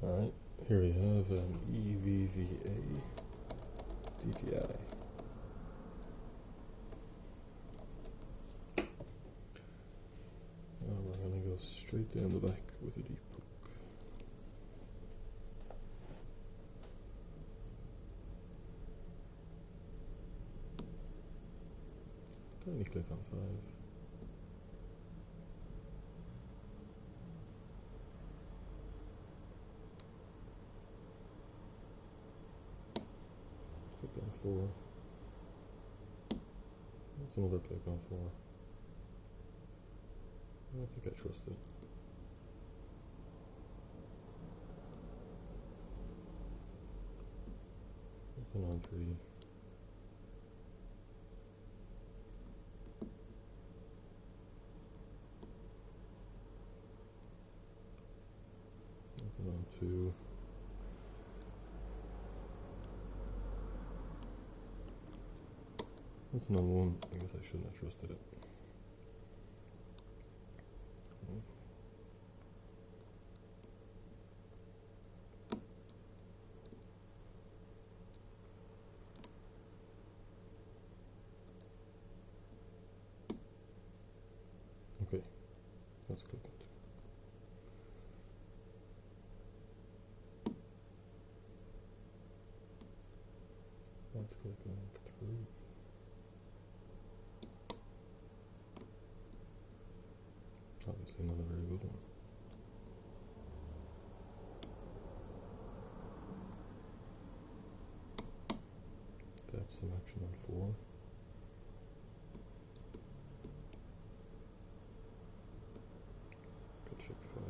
Alright, here we have an EVVA DPI. We're going to go straight down the back with a deep poke. Tiny click on 5. Click on 4. That's another click on 4. I think I trust it. Nothing on 3. Nothing on 2. Nothing on 1. I guess I shouldn't have trusted it. Okay, let's click on 2. Let's click on 3. Obviously not a very good one. That's some action on 4. Could check 5.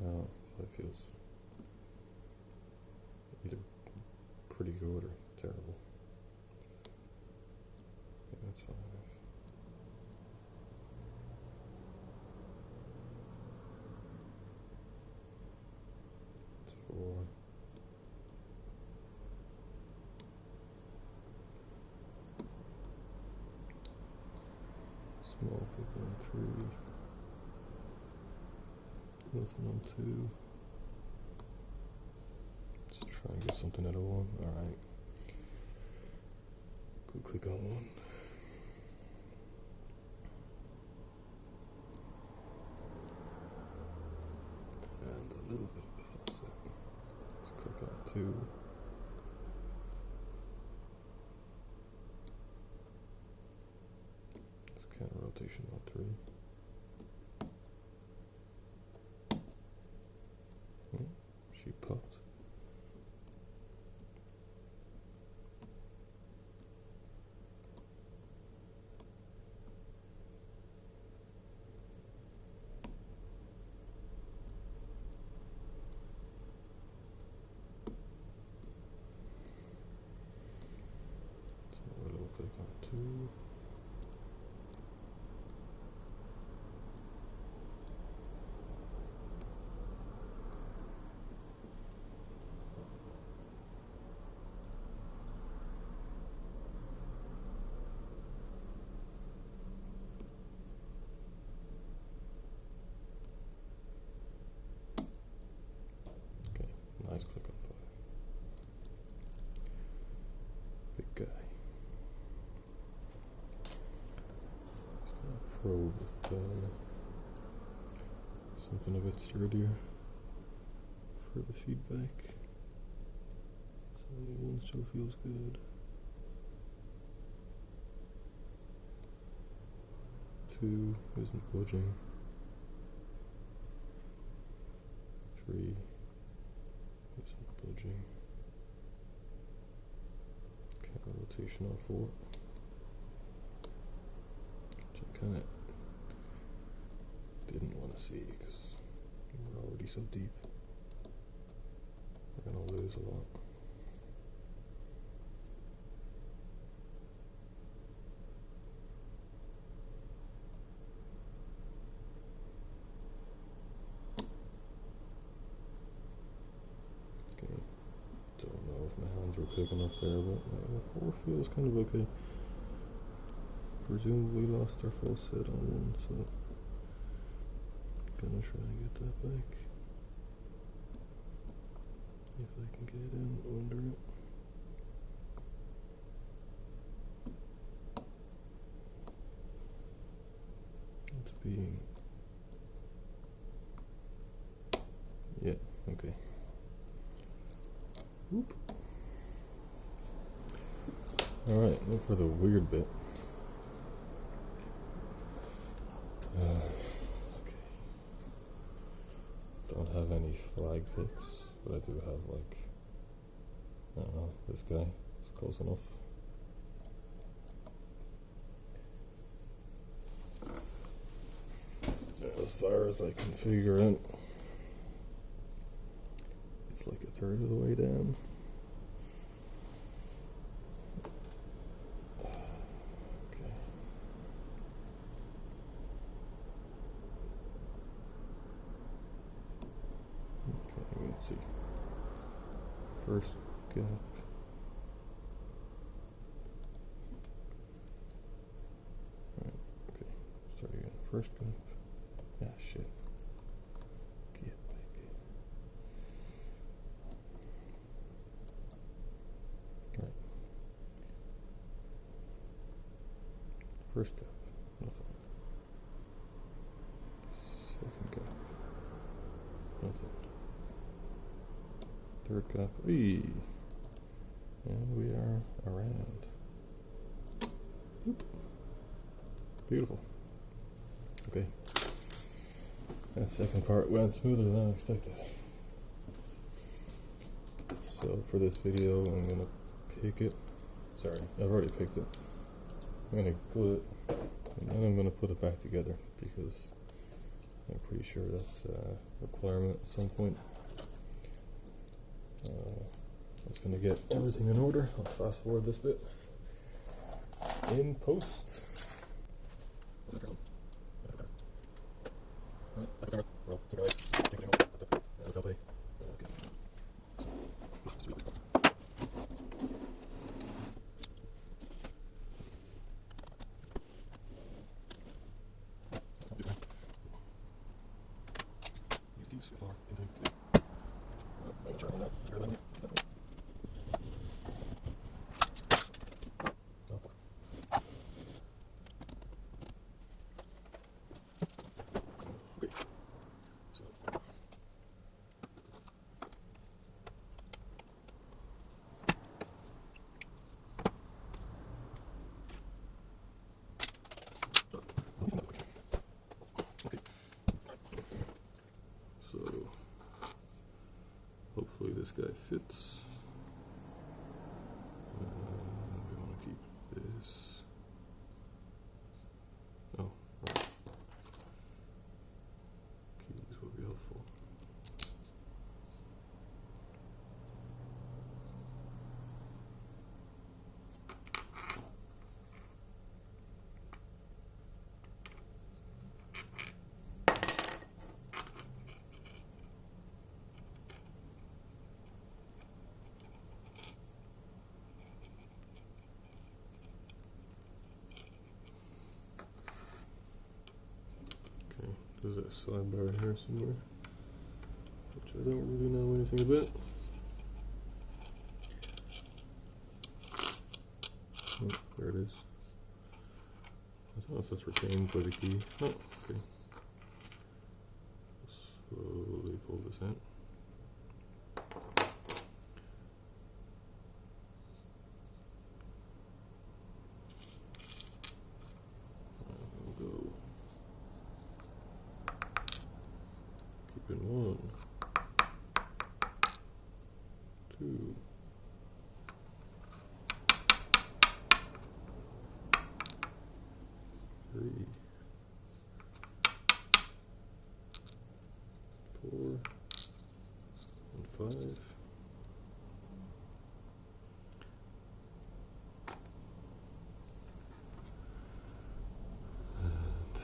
Now 5 feels either pretty good or terrible. Yeah, that's 5. It's 4. Small click on 3. Nothing on 2. Let's try and get something out of 1. Alright. Go click on 1. And a little bit of a offset. Let's click on 2. Let's counter rotation on 3. She popped. So we'll click on 2. Nice click on 5. Big guy. Just gonna probe with something a bit sturdier for the feedback. 71 still feels good. 2 isn't budging. 3 isn't budging. Counter rotation on 4. Which I kind of didn't want to see because we're already so deep. We're going to lose a lot. if my hands were quick enough there, but 4 feels kind of okay. Presumably lost our full set on one, so gonna try and get that back. If I can get in under it. It's being... yeah, okay. Whoop. Alright, now for the weird bit. Okay. Don't have any flag picks, but I do have, like, I don't know, this guy. It's close enough. As far as I can figure out, it's like 1/3 of the way down. Okay. Okay, let's see. First gap. Right, okay. Start again. First gap. Ah, shit. Get back. Right. First gap. Nothing. Second gap. Nothing. Third gap. Eee. And we are around. Oop. Beautiful. Okay. That second part went smoother than I expected. So for this video, I'm gonna pick it. Sorry, I've already picked it. I'm gonna glue it, and then I'm gonna put it back together because I'm pretty sure that's a requirement at some point. I'm just gonna get everything in order. I'll fast forward this bit in post. Hopefully this guy fits. We want to keep this. Oh, right. Keys will be helpful. There's a sidebar here somewhere, which I don't really know anything about. Oh, there it is. I don't know if that's retained by the key. Oh, okay. Slowly pull this out. One, two, three, 4, and 5. And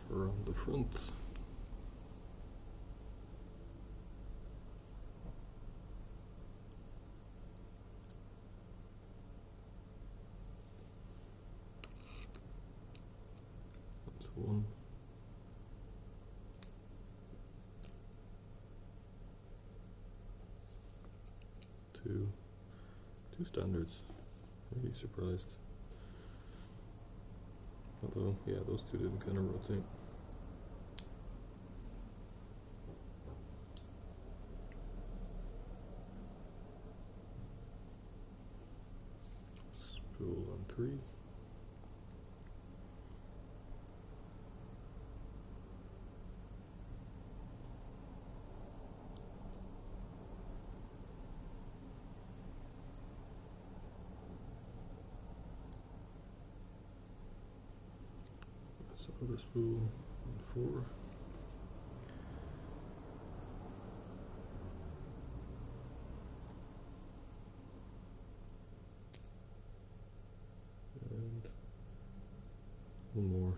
from the front. 1. Two standards. Really surprised. Although, yeah, those two didn't kind of rotate. Spool on 3. That's the other spool on 4. One more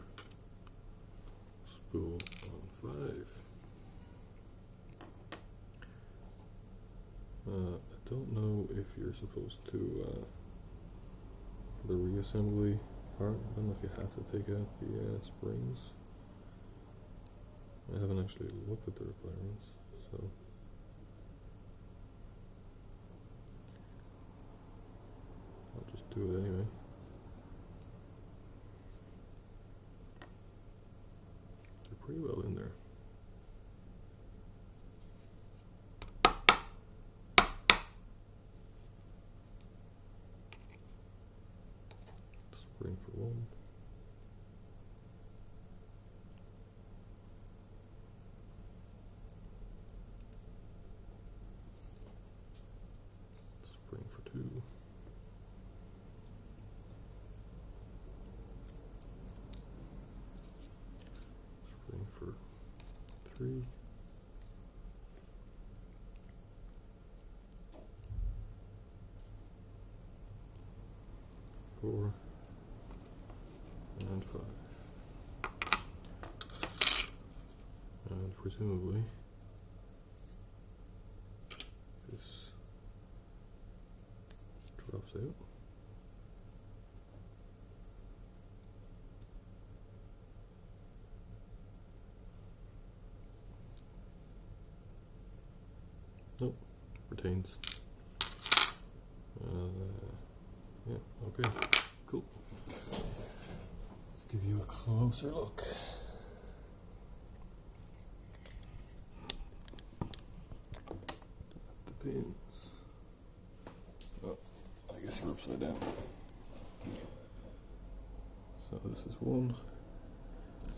spool on 5. I don't know if you're supposed to, for the reassembly part, I don't know if you have to take out the springs. I haven't actually looked at the requirements, so I'll just do it anyway. Pretty well in there. Spring for 1. Spring for 2. Spring for 3. Four and 5. And presumably this drops out. Nope, retains. Yeah, okay, cool. Let's give you a closer look. The pins. Oh, I guess you're upside down. So this is 1.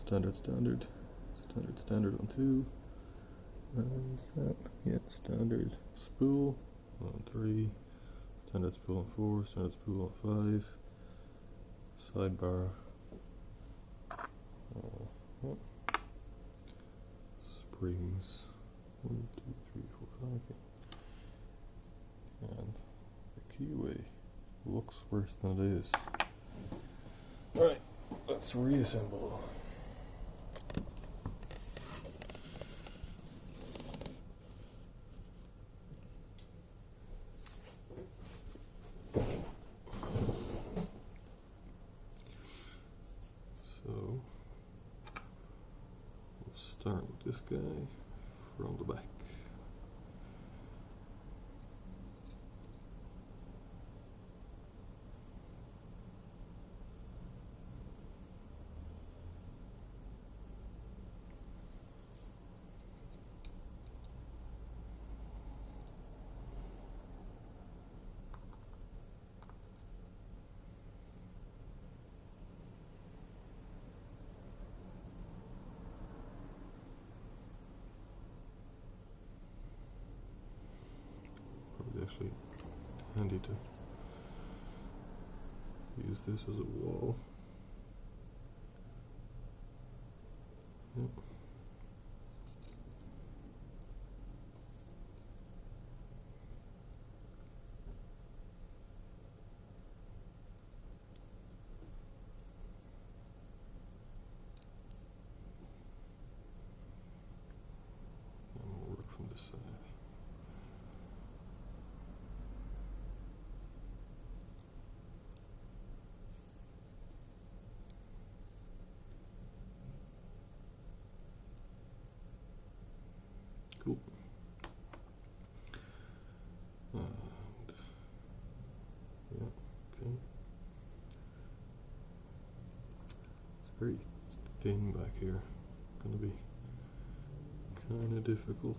Standard on 2. And that, yeah, standard spool on 3. Standard spool on 4, standard spool on 5, sidebar, yep. Springs, 1, 2, 3, 4, 5, and the keyway looks worse than it is. Alright, let's reassemble. Start with this guy from the back. Actually handy to use this as a wall. Yep. And we'll work from this side. thin back here. Gonna be kind of difficult.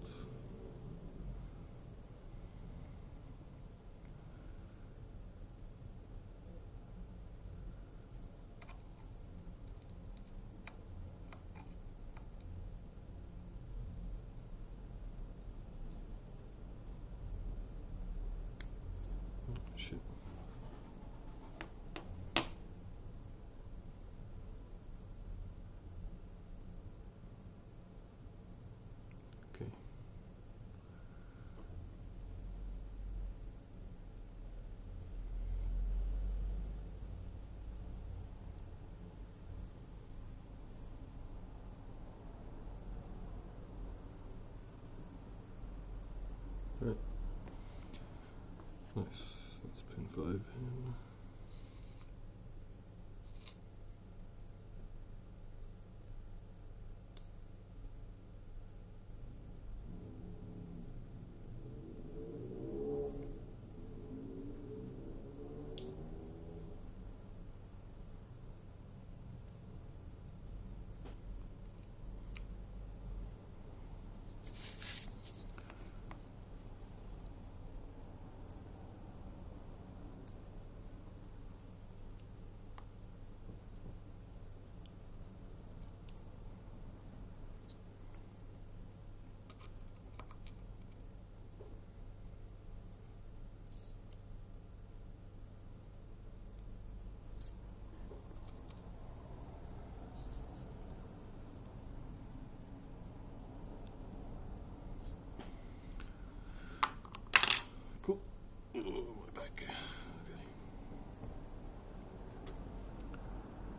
Shit. Okay. Right. Nice. Let's pin 5 in. Cool. Oh, my back. Okay.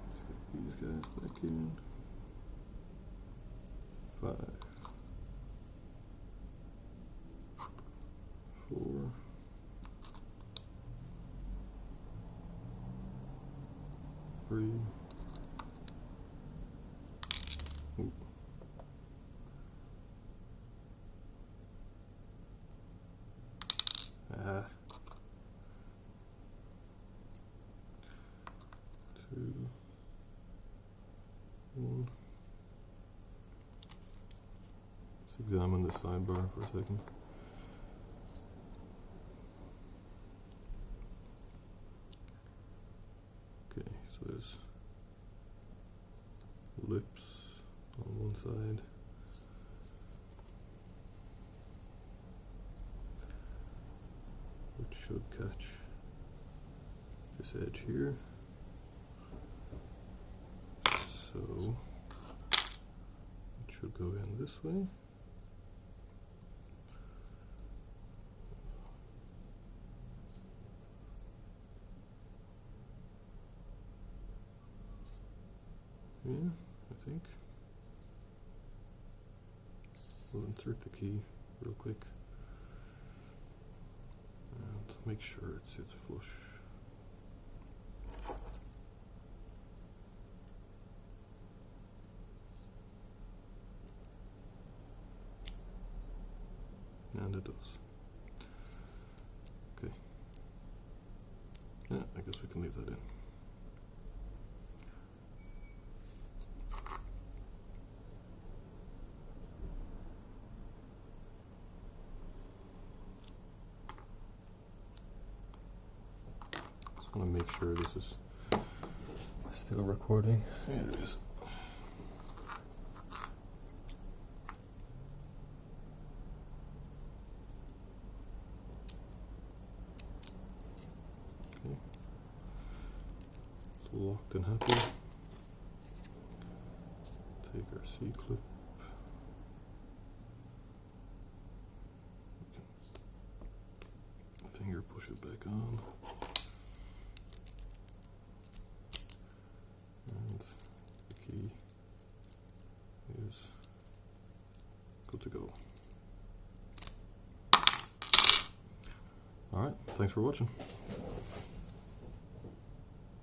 Let's get these guys back in. 5, 4, 3. Ooh. Ah. 2, 1. Let's examine the sidebar for a second. Okay, so there's lips on one side. Which should catch this edge here. So it should go in this way. Yeah, I think. We'll insert the key real quick and make sure it sits flush. And it does. Okay. Yeah, I guess we can leave that in. Just want to make sure this is still recording. Yeah, it is. Okay. It's locked and happy. Take our C-clip. Finger, push it back on. And the key is good to go. Alright, thanks for watching.